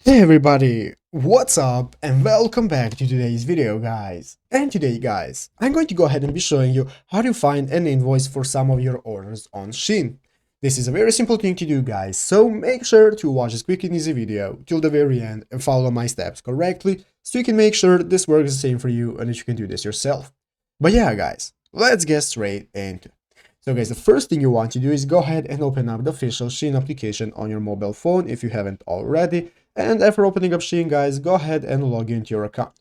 Hey everybody, what's up and welcome back to today's video guys. And today guys, I'm going to go ahead and be showing you how to find an invoice for some of your orders on Shein. This is a very simple thing to do guys, so make sure to watch this quick and easy video till the very end and follow my steps correctly so you can make sure this works the same for you and that you can do this yourself. But yeah guys, let's get straight into it. So guys, the first thing you want to do is go ahead and open up the official Shein application on your mobile phone if you haven't already. And after opening up Shein guys, go ahead and log into your account.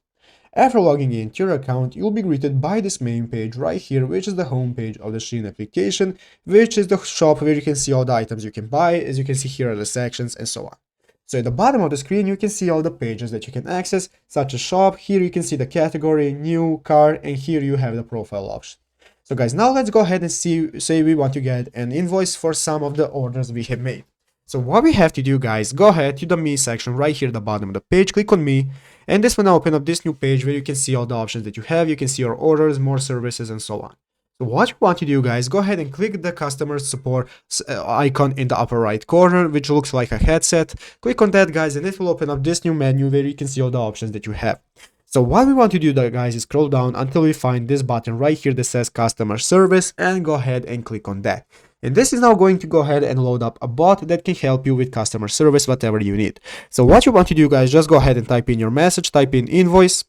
After logging into your account, you'll be greeted by this main page right here, which is the home page of the Shein application, which is the shop where you can see all the items you can buy. As you can see, here are the sections and so on. So at the bottom of the screen, you can see all the pages that you can access, such as shop. Here you can see the category, new, cart, and here you have the profile option. So guys, now let's go ahead and say we want to get an invoice for some of the orders we have made. So what we have to do guys, go ahead to the me section right here at the bottom of the page, click on me, and this will now open up this new page where you can see all the options that you have. You can see your orders, more services, and so on. So what you want to do guys, go ahead and click the customer support icon in the upper right corner, which looks like a headset. Click on that guys, and it will open up this new menu where you can see all the options that you have. So what we want to do guys is scroll down until we find this button right here that says customer service, and go ahead and click on that. And this is now going to go ahead and load up a bot that can help you with customer service, whatever you need. So what you want to do guys, just go ahead and type in your message, type in invoice,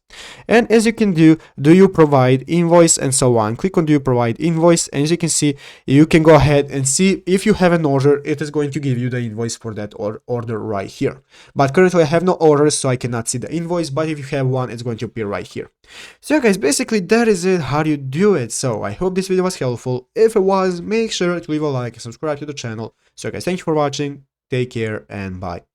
and as you can do you provide invoice, and so on. Click on do you provide invoice, and as you can see, you can go ahead and see if you have an order, it is going to give you the invoice for that order right here. But currently I have no orders, so I cannot see the invoice, but if you have one, it's going to appear right here. So yeah guys, basically that is it, how you do it. So I hope this video was helpful. If it was, make sure to leave a like and subscribe to the channel. So guys, thank you for watching, take care, and bye.